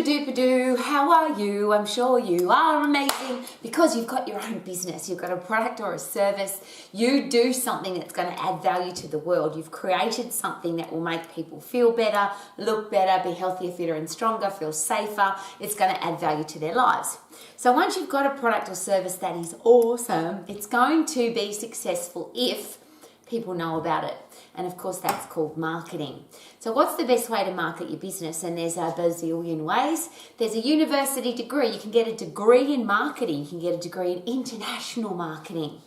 Super-duper-doo, how are you? I'm sure you are amazing because you've got your own business. You've got a product or a service. You do something that's going to add value to the world. You've created something that will make people feel better, look better, be healthier, fitter and stronger, feel safer. It's going to add value to their lives. So once you've got a product or service that is awesome, it's going to be successful if people know about it. And of course, that's called marketing. So what's the best way to market your business? And there's a bazillion ways. There's a university degree. You can get a degree in marketing. You can get a degree in international marketing.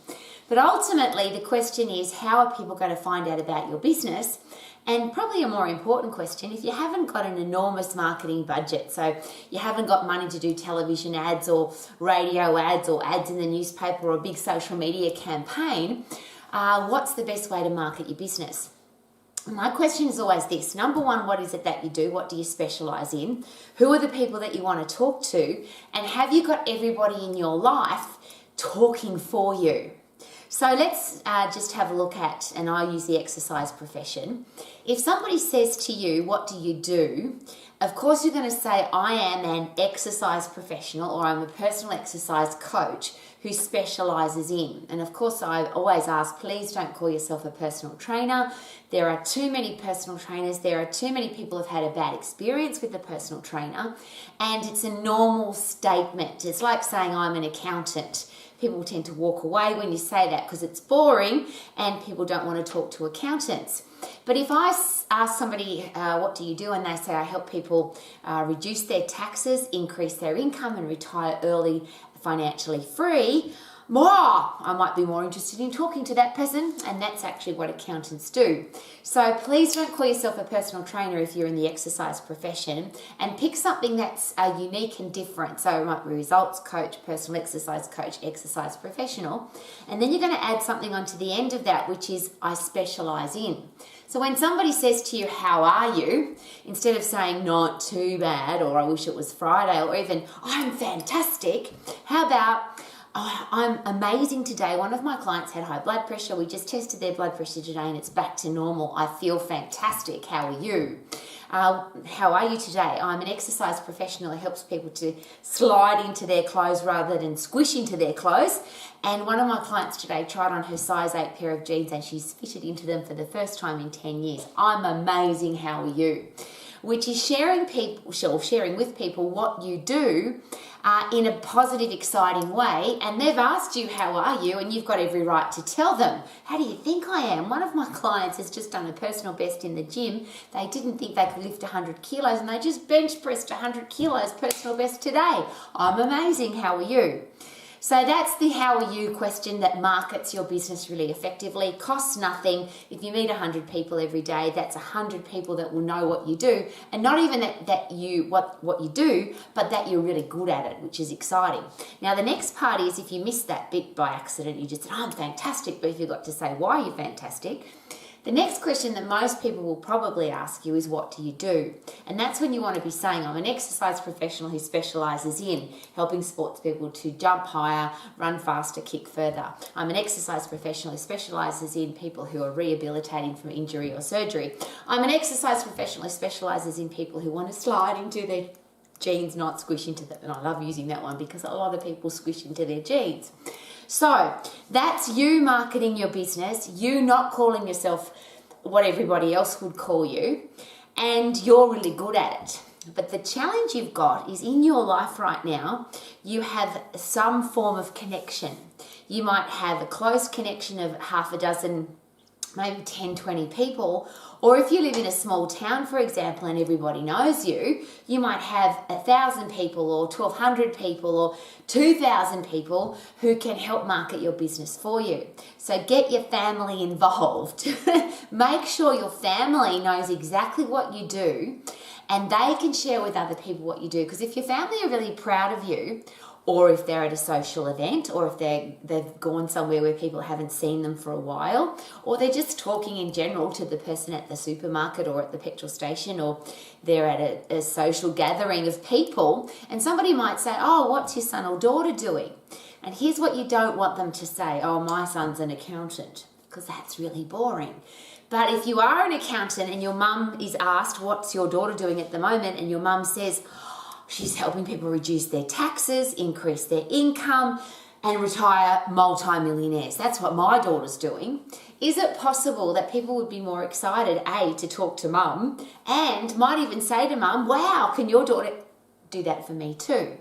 But ultimately, the question is, how are people going to find out about your business? And probably a more important question, if you haven't got an enormous marketing budget, so you haven't got money to do television ads or radio ads or ads in the newspaper or a big social media campaign, what's the best way to market your business? My question is always this. Number one, what is it that you do? What do you specialize in? Who are the people that you want to talk to? And have you got everybody in your life talking for you? So let's just have a look at, and I use the exercise profession. If somebody says to you, what do you do? Of course, you're going to say, I am an exercise professional, or I'm a personal exercise coach who specializes in. And of course, I always ask, please don't call yourself a personal trainer. There are too many personal trainers. There are too many people who have had a bad experience with a personal trainer. And it's a normal statement. It's like saying I'm an accountant. People tend to walk away when you say that because it's boring and people don't want to talk to accountants. But if I ask somebody, what do you do? And they say, I help people reduce their taxes, increase their income and retire early, financially free, I might be more interested in talking to that person, and that's actually what accountants do. So please don't call yourself a personal trainer if you're in the exercise profession, and pick something that's unique and different. So it might be results coach, personal exercise coach, exercise professional, and then you're going to add something onto the end of that, which is I specialize in. So when somebody says to you, how are you? Instead of saying not too bad, or I wish it was Friday, or even I'm fantastic, how about I'm amazing today. One of my clients had high blood pressure. We just tested their blood pressure today and it's back to normal. I feel fantastic. How are you? How are you today? I'm an exercise professional who helps people to slide into their clothes rather than squish into their clothes. And one of my clients today tried on her size 8 pair of jeans and she's fitted into them for the first time in 10 years. I'm amazing. How are you? Which is sharing with people what you do in a positive, exciting way. And they've asked you, how are you? And you've got every right to tell them, how do you think I am? One of my clients has just done a personal best in the gym. They didn't think they could lift 100 kilos and they just bench pressed 100 kilos, personal best today. I'm amazing. How are you? So that's the how are you question that markets your business really effectively. Costs nothing. If you meet 100 people every day, that's 100 people that will know what you do. And not even that you what you do, but that you're really good at it, which is exciting. Now the next part is if you missed that bit by accident, you just said, I'm fantastic, but if you got to say why you're fantastic, the next question that most people will probably ask you is, what do you do? And that's when you want to be saying, I'm an exercise professional who specializes in helping sports people to jump higher, run faster, kick further. I'm an exercise professional who specializes in people who are rehabilitating from injury or surgery. I'm an exercise professional who specializes in people who want to slide into their jeans, not squish into them. And I love using that one because a lot of people squish into their jeans. So that's you marketing your business, you not calling yourself what everybody else would call you, and you're really good at it. But the challenge you've got is in your life right now, you have some form of connection. You might have a close connection of half a dozen, maybe 10, 20 people. Or if you live in a small town, for example, and everybody knows you, you might have 1,000 people or 1,200 people or 2,000 people who can help market your business for you. So get your family involved. Make sure your family knows exactly what you do and they can share with other people what you do. Because if your family are really proud of you, or if they're at a social event, or if they've gone somewhere where people haven't seen them for a while, or they're just talking in general to the person at the supermarket or at the petrol station, or they're at a social gathering of people, and somebody might say, oh, what's your son or daughter doing? And here's what you don't want them to say, oh, my son's an accountant, because that's really boring. But if you are an accountant and your mum is asked, what's your daughter doing at the moment? And your mum says, she's helping people reduce their taxes, increase their income, and retire multi-millionaires. That's what my daughter's doing. Is it possible that people would be more excited, A, to talk to mum, and might even say to mum, wow, can your daughter do that for me too?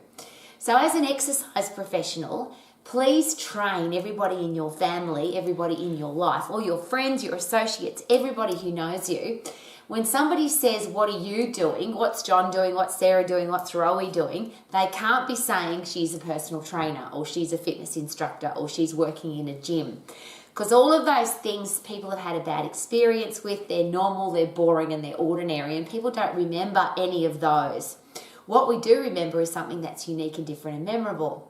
So as an exercise professional, please train everybody in your family, everybody in your life, all your friends, your associates, everybody who knows you. When somebody says, what are you doing? What's John doing? What's Sarah doing? What's Rowie doing? They can't be saying she's a personal trainer or she's a fitness instructor or she's working in a gym. Because all of those things people have had a bad experience with, they're normal, they're boring and they're ordinary, and people don't remember any of those. What we do remember is something that's unique and different and memorable.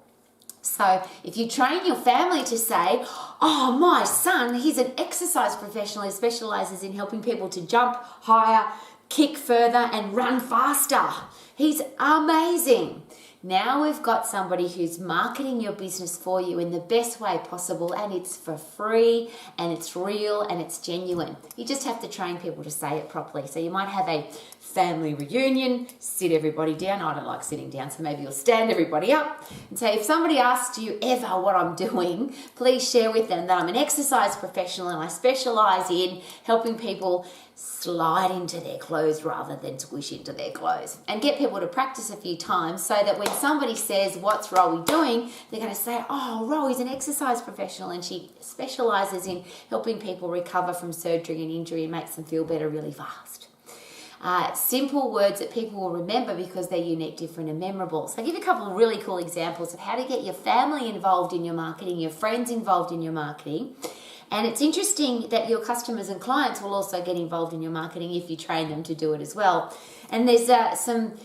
So if you train your family to say, oh, my son, he's an exercise professional who specialises in helping people to jump higher, kick further and run faster. He's amazing. Now we've got somebody who's marketing your business for you in the best way possible, and it's for free and it's real and it's genuine. You just have to train people to say it properly. So you might have a family reunion, sit everybody down. I don't like sitting down, so maybe you'll stand everybody up and say, if somebody asks you ever what I'm doing, please share with them that I'm an exercise professional and I specialise in helping people slide into their clothes rather than squish into their clothes, and get people to practice a few times so that when somebody says, what's Rowie doing? They're going to say, oh, Rowie's an exercise professional and she specialises in helping people recover from surgery and injury and makes them feel better really fast. Simple words that people will remember because they're unique, different and memorable. So I'll give you a couple of really cool examples of how to get your family involved in your marketing, your friends involved in your marketing. And it's interesting that your customers and clients will also get involved in your marketing if you train them to do it as well. And there's some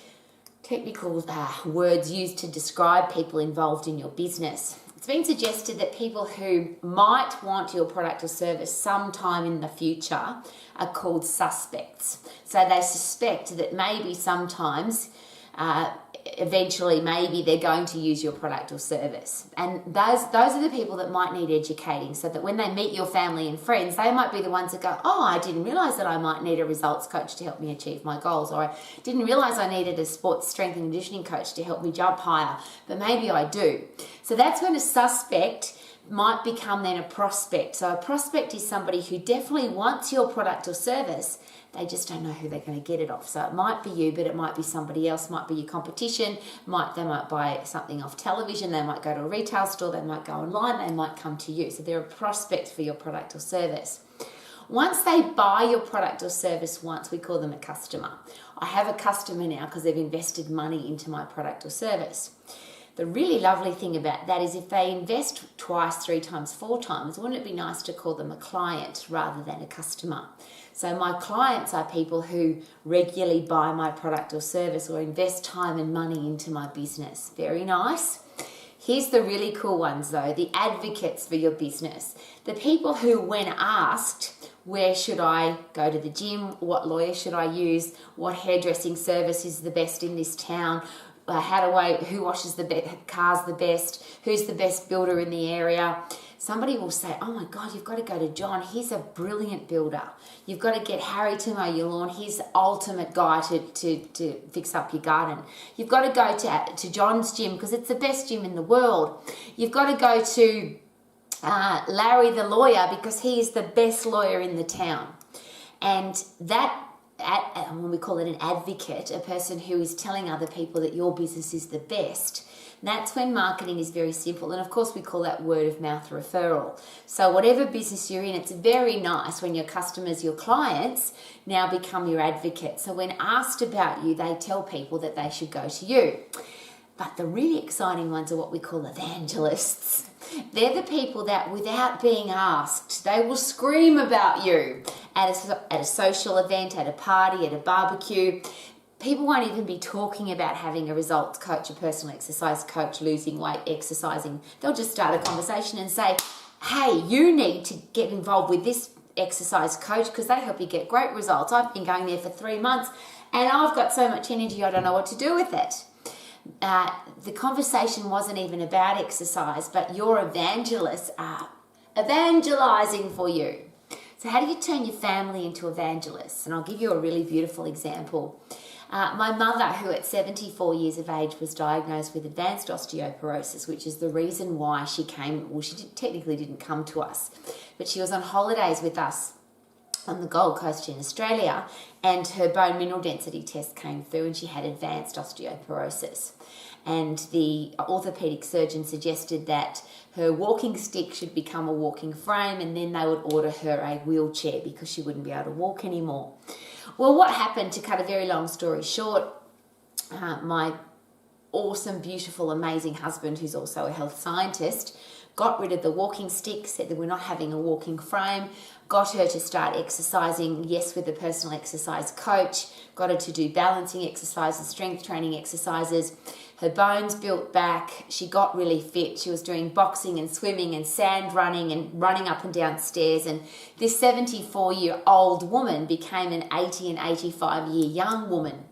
technical words used to describe people involved in your business. It's been suggested that people who might want your product or service sometime in the future are called suspects. So they suspect that maybe sometimes, eventually, maybe they're going to use your product or service. And those are the people that might need educating, so that when they meet your family and friends, they might be the ones that go, oh, I didn't realise that I might need a results coach to help me achieve my goals, or I didn't realise I needed a sports strength and conditioning coach to help me jump higher, but maybe I do. So that's when a suspect might become then a prospect. So a prospect is somebody who definitely wants your product or service. They just don't know who they're going to get it off. So it might be you, but it might be somebody else, might be your competition. They might buy something off television, they might go to a retail store, they might go online, they might come to you. So they're a prospect for your product or service. Once they buy your product or service once, we call them a customer. I have a customer now because they've invested money into my product or service. The really lovely thing about that is if they invest twice, 3 times, 4 times, wouldn't it be nice to call them a client rather than a customer? So my clients are people who regularly buy my product or service or invest time and money into my business. Very nice. Here's the really cool ones though, the advocates for your business. The people who, when asked, where should I go to the gym? What lawyer should I use? What hairdressing service is the best in this town? Who washes the cars the best? Who's the best builder in the area? Somebody will say, oh my God, you've got to go to John. He's a brilliant builder. You've got to get Harry to mow your lawn. He's the ultimate guy to fix up your garden. You've got to go to John's gym because it's the best gym in the world. You've got to go to Larry the lawyer because he is the best lawyer in the town. And that, when we call it an advocate, a person who is telling other people that your business is the best, that's when marketing is very simple. And of course we call that word of mouth referral. So whatever business you're in, it's very nice when your customers, your clients, now become your advocates. So when asked about you, they tell people that they should go to you. But the really exciting ones are what we call evangelists. They're the people that without being asked, they will scream about you at a social event, at a party, at a barbecue. People won't even be talking about having a results coach, a personal exercise coach, losing weight, exercising. They'll just start a conversation and say, hey, you need to get involved with this exercise coach because they help you get great results. I've been going there for 3 months and I've got so much energy, I don't know what to do with it. The conversation wasn't even about exercise, but your evangelists are evangelizing for you. So how do you turn your family into evangelists? And I'll give you a really beautiful example. My mother, who at 74 years of age was diagnosed with advanced osteoporosis, which is the reason why she came, well, technically didn't come to us, but she was on holidays with us on the Gold Coast in Australia, and her bone mineral density test came through and she had advanced osteoporosis. And the orthopedic surgeon suggested that her walking stick should become a walking frame, and then they would order her a wheelchair because she wouldn't be able to walk anymore. Well, what happened, to cut a very long story short, my awesome, beautiful, amazing husband, who's also a health scientist, got rid of the walking stick, said that we're not having a walking frame, got her to start exercising, yes, with a personal exercise coach, got her to do balancing exercises, strength training exercises. Her bones built back. She got really fit. She was doing boxing and swimming and sand running and running up and down stairs. And this 74-year-old woman became an 80 and 85-year young woman.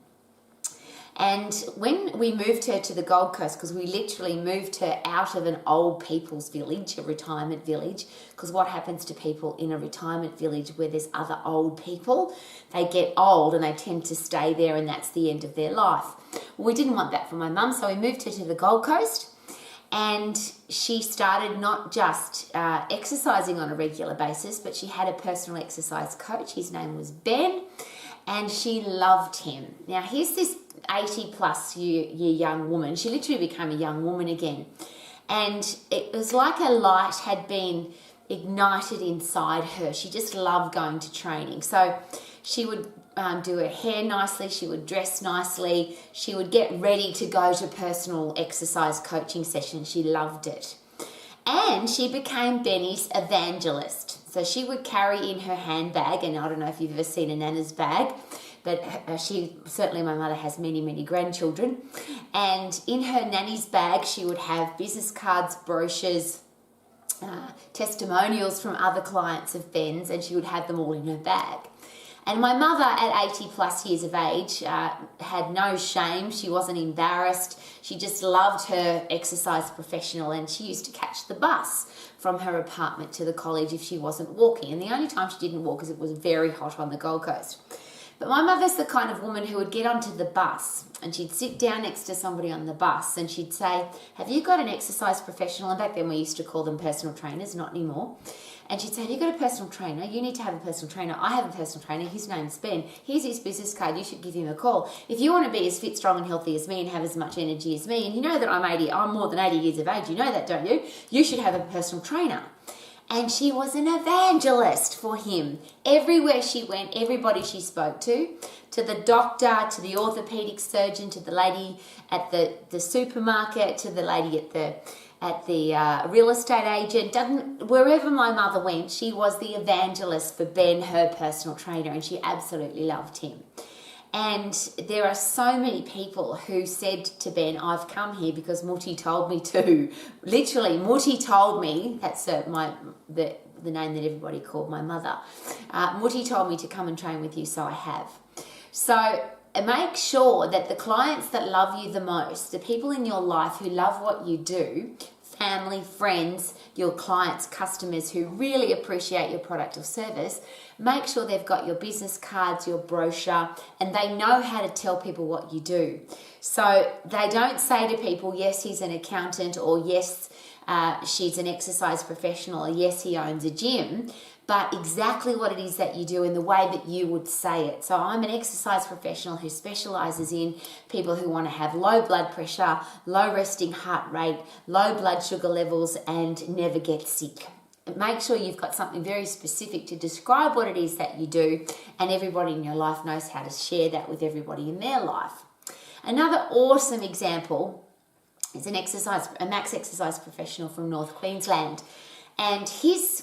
And when we moved her to the Gold Coast, because we literally moved her out of an old people's village, a retirement village, because what happens to people in a retirement village where there's other old people? They get old and they tend to stay there, and that's the end of their life. Well, we didn't want that for my mum, so we moved her to the Gold Coast, and she started not just exercising on a regular basis, but she had a personal exercise coach. His name was Ben, and she loved him. Now, here's this 80-plus year young woman. She literally became a young woman again. And it was like a light had been ignited inside her. She just loved going to training. So she would do her hair nicely. She would dress nicely. She would get ready to go to personal exercise coaching sessions. She loved it. And she became Benny's evangelist. So she would carry in her handbag, and I don't know if you've ever seen a nana's bag, but certainly my mother has many, many grandchildren. And in her nanny's bag, she would have business cards, brochures, testimonials from other clients of Ben's, and she would have them all in her bag. And my mother, at 80 plus years of age, had no shame. She wasn't embarrassed. She just loved her exercise professional, and she used to catch the bus from her apartment to the college if she wasn't walking. And the only time she didn't walk is it was very hot on the Gold Coast. But my mother's the kind of woman who would get onto the bus and she'd sit down next to somebody on the bus and she'd say, "Have you got an exercise professional?" And back then we used to call them personal trainers, not anymore. And she'd say, "Have you got a personal trainer? You need to have a personal trainer. I have a personal trainer. His name's Ben. Here's his business card. You should give him a call. If you want to be as fit, strong and healthy as me and have as much energy as me, and you know that I'm more than 80 years of age, you know that, don't you? You should have a personal trainer." And she was an evangelist for him. Everywhere she went, everybody she spoke to the doctor, to the orthopedic surgeon, to the lady at the supermarket, to the lady at the real estate agent, wherever my mother went, she was the evangelist for Ben, her personal trainer, and she absolutely loved him. And there are so many people who said to Ben, "I've come here because Mutti told me to." Literally, Mutti told me, that's the name that everybody called my mother. Mutti told me to come and train with you, so I have. So make sure that the clients that love you the most, the people in your life who love what you do, family, friends, your clients, customers who really appreciate your product or service, make sure they've got your business cards, your brochure, and they know how to tell people what you do. So they don't say to people, "Yes, he's an accountant," or "Yes, she's an exercise professional," or "Yes, he owns a gym," but exactly what it is that you do in the way that you would say it. So I'm an exercise professional who specializes in people who want to have low blood pressure, low resting heart rate, low blood sugar levels, and never get sick. Make sure you've got something very specific to describe what it is that you do, and everybody in your life knows how to share that with everybody in their life. Another awesome example is a Max exercise professional from North Queensland. And his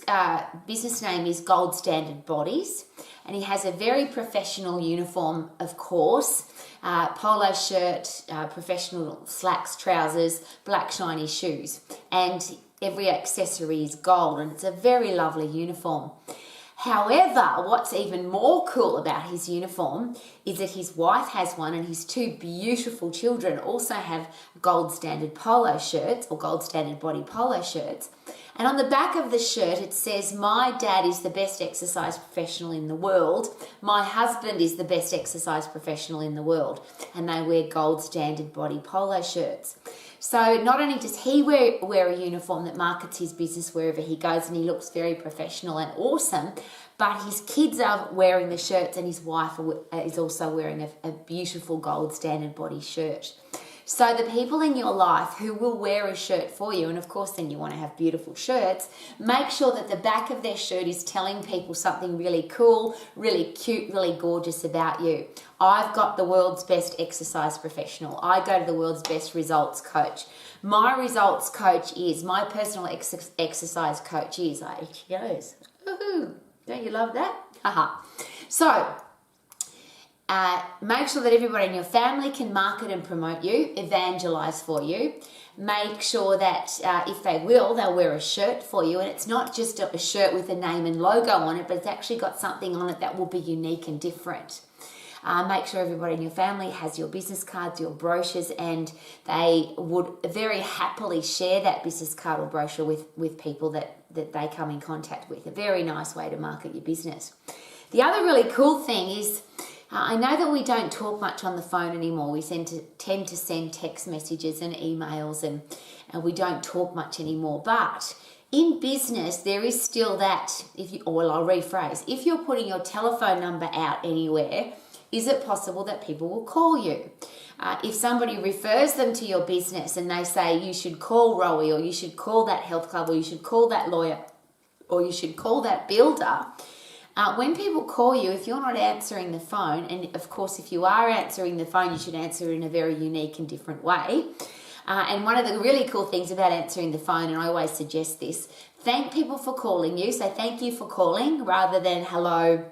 business name is Gold Standard Bodies, and he has a very professional uniform, of course, polo shirt, professional slacks, trousers, black shiny shoes, and every accessory is gold, and it's a very lovely uniform. However, what's even more cool about his uniform is that his wife has one and his two beautiful children also have gold standard polo shirts or gold standard body polo shirts. And on the back of the shirt, it says, "My dad is the best exercise professional in the world. My husband is the best exercise professional in the world." And they wear gold standard body polo shirts. So not only does he wear a uniform that markets his business wherever he goes, and he looks very professional and awesome, but his kids are wearing the shirts and his wife is also wearing a beautiful gold standard body shirt. So the people in your life who will wear a shirt for you, and of course then you want to have beautiful shirts, make sure that the back of their shirt is telling people something really cool, really cute, really gorgeous about you. I've got the world's best exercise professional. I go to the world's best results coach. My results coach is, my personal exercise coach is, he goes, woohoo, don't you love that? Haha. So, make sure that everybody in your family can market and promote you, evangelize for you. Make sure that if they will, they'll wear a shirt for you. And it's not just a shirt with a name and logo on it, but it's actually got something on it that will be unique and different. Make sure everybody in your family has your business cards, your brochures, and they would very happily share that business card or brochure with people that they come in contact with. A very nice way to market your business. The other really cool thing is, I know that we don't talk much on the phone anymore. We tend to send text messages and emails and we don't talk much anymore. But in business, there is still that, I'll rephrase, if you're putting your telephone number out anywhere, is it possible that people will call you? If somebody refers them to your business and they say, you should call Rowie, or you should call that health club, or you should call that lawyer, or you should call that builder, when people call you, if you're not answering the phone, and of course if you are answering the phone, you should answer in a very unique and different way. And one of the really cool things about answering the phone, and I always suggest this, thank people for calling you. So thank you for calling rather than hello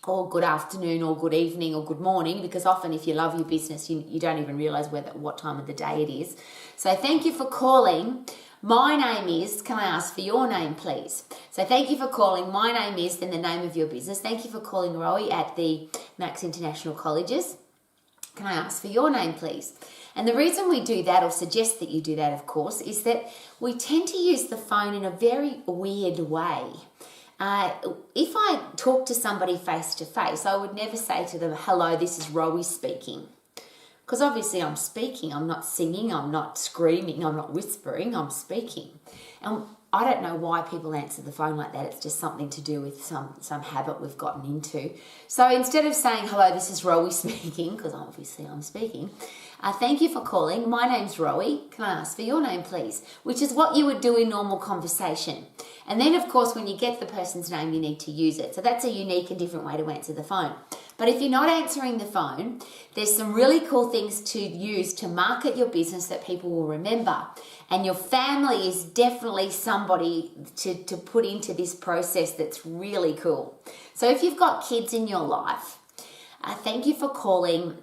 or good afternoon or good evening or good morning, because often if you love your business, you don't even realize what time of the day it is. So thank you for calling. My name is, can I ask for your name, please? So thank you for calling. My name is, then the name of your business. Thank you for calling Rowie at the Max International Colleges. Can I ask for your name, please? And the reason we do that, or suggest that you do that, of course, is that we tend to use the phone in a very weird way. If I talk to somebody face to face, I would never say to them, hello, this is Rowie speaking. Because obviously I'm speaking, I'm not singing, I'm not screaming, I'm not whispering, I'm speaking. And I don't know why people answer the phone like that. It's just something to do with some habit we've gotten into. So instead of saying, hello, this is Rowie speaking, because obviously I'm speaking, thank you for calling. My name's Rowie. Can I ask for your name, please? Which is what you would do in normal conversation. And then, of course, when you get the person's name, you need to use it. So that's a unique and different way to answer the phone. But if you're not answering the phone, there's some really cool things to use to market your business that people will remember. And your family is definitely somebody to put into this process that's really cool. So if you've got kids in your life, thank you for calling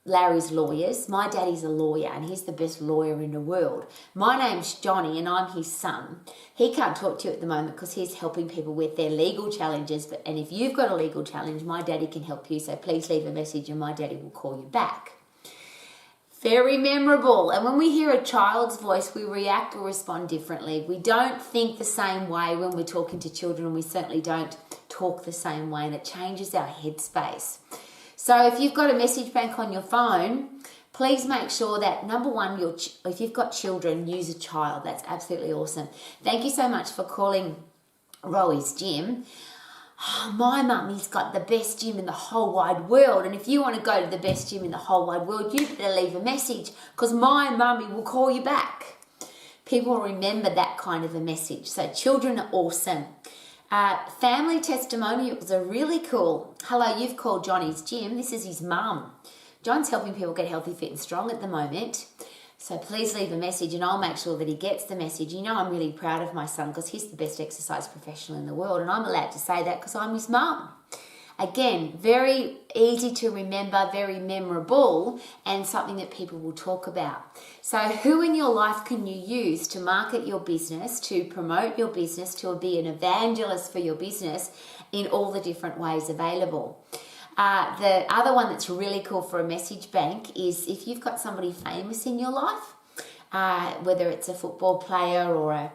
Larry's Lawyers. My daddy's a lawyer and he's the best lawyer in the world. My name's Johnny and I'm his son. He can't talk to you at the moment because he's helping people with their legal challenges. And if you've got a legal challenge, my daddy can help you. So please leave a message and my daddy will call you back. Very memorable. And when we hear a child's voice, we react or respond differently. We don't think the same way when we're talking to children, and we certainly don't talk the same way, and it changes our headspace. So if you've got a message bank on your phone, please make sure that, number one, if you've got children, use a child. That's absolutely awesome. Thank you so much for calling Rowie's Gym. Oh, my mummy's got the best gym in the whole wide world, and if you want to go to the best gym in the whole wide world, you better leave a message because my mummy will call you back. People remember that kind of a message. So children are awesome. Family testimonials are really cool. Hello, you've called Johnny's Gym. This is his mum. John's helping people get healthy, fit and strong at the moment. So please leave a message and I'll make sure that he gets the message. You know, I'm really proud of my son because he's the best exercise professional in the world, and I'm allowed to say that because I'm his mum. Again, very easy to remember, very memorable, and something that people will talk about. So who in your life can you use to market your business, to promote your business, to be an evangelist for your business in all the different ways available? The other one that's really cool for a message bank is if you've got somebody famous in your life, whether it's a football player or a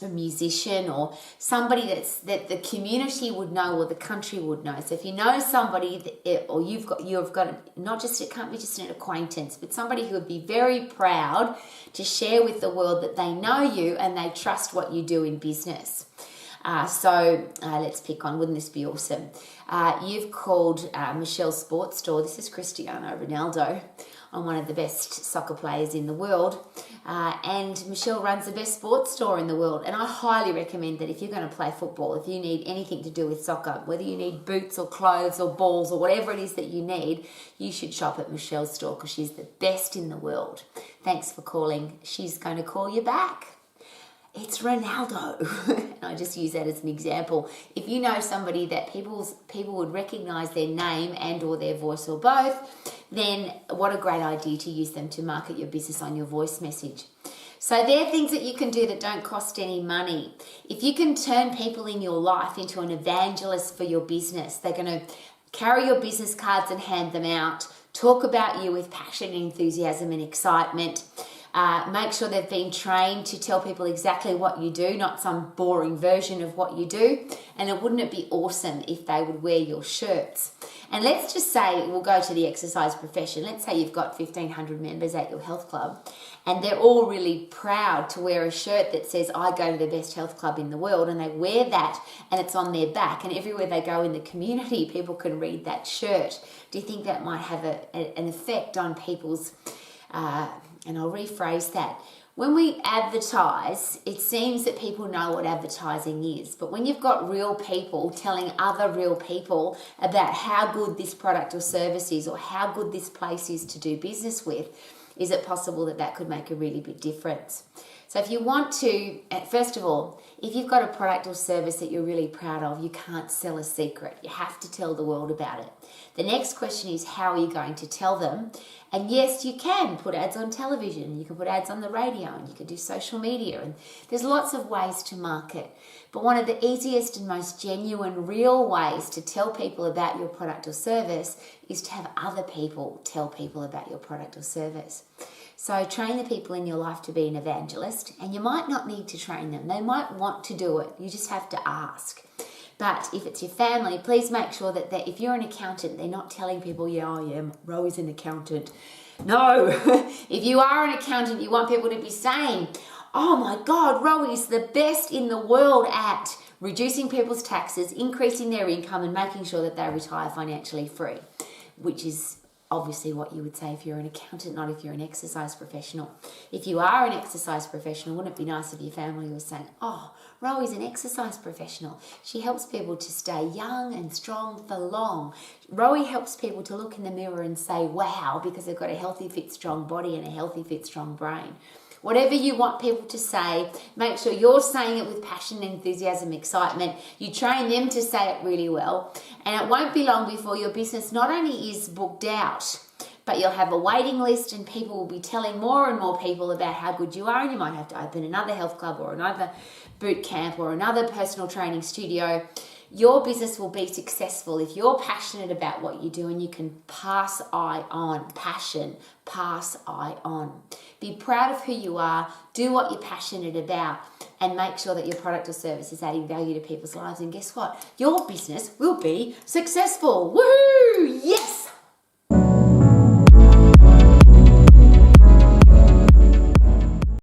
musician or somebody that the community would know or the country would know. So if you know somebody or you've got not just, it can't be just an acquaintance, but somebody who would be very proud to share with the world that they know you and they trust what you do in business. So let's pick on, wouldn't this be awesome? You've called Michelle's Sports Store. This is Cristiano Ronaldo. I'm one of the best soccer players in the world. And Michelle runs the best sports store in the world. And I highly recommend that if you're going to play football, if you need anything to do with soccer, whether you need boots or clothes or balls or whatever it is that you need, you should shop at Michelle's store because she's the best in the world. Thanks for calling. She's going to call you back. It's Ronaldo. And I just use that as an example. If you know somebody that people would recognize their name and or their voice or both, then what a great idea to use them to market your business on your voice message. So there are things that you can do that don't cost any money. If you can turn people in your life into an evangelist for your business, they're going to carry your business cards and hand them out, talk about you with passion, enthusiasm and excitement. Make sure they've been trained to tell people exactly what you do, not some boring version of what you do. And wouldn't it be awesome if they would wear your shirts? And let's just say, we'll go to the exercise profession. Let's say you've got 1,500 members at your health club and they're all really proud to wear a shirt that says, I go to the best health club in the world, and they wear that and it's on their back, and everywhere they go in the community, people can read that shirt. Do you think that might have an effect on people's... and I'll rephrase that. When we advertise, it seems that people know what advertising is. But when you've got real people telling other real people about how good this product or service is or how good this place is to do business with, is it possible that that could make a really big difference? So if you want to, first of all, if you've got a product or service that you're really proud of, you can't sell a secret. You have to tell the world about it. The next question is, how are you going to tell them? And yes, you can put ads on television, you can put ads on the radio, and you can do social media, and there's lots of ways to market. But one of the easiest and most genuine, real ways to tell people about your product or service is to have other people tell people about your product or service. So train the people in your life to be an evangelist, and you might not need to train them. They might want to do it. You just have to ask. But if it's your family, please make sure that if you're an accountant, they're not telling people, yeah, Roe's an accountant. No, if you are an accountant, you want people to be saying, oh my God, Roe is the best in the world at reducing people's taxes, increasing their income, and making sure that they retire financially free, which is obviously what you would say if you're an accountant, not if you're an exercise professional. If you are an exercise professional, wouldn't it be nice if your family was saying, oh, Roe is an exercise professional. She helps people to stay young and strong for long. Roe helps people to look in the mirror and say, wow, because they've got a healthy, fit, strong body and a healthy, fit, strong brain. Whatever you want people to say, make sure you're saying it with passion, enthusiasm, excitement. You train them to say it really well. And it won't be long before your business not only is booked out, but you'll have a waiting list and people will be telling more and more people about how good you are. And you might have to open another health club or another boot camp or another personal training studio. Your business will be successful if you're passionate about what you do and you can pass on. Passion, pass on. Be proud of who you are, do what you're passionate about, and make sure that your product or service is adding value to people's lives. And guess what? Your business will be successful. Woohoo!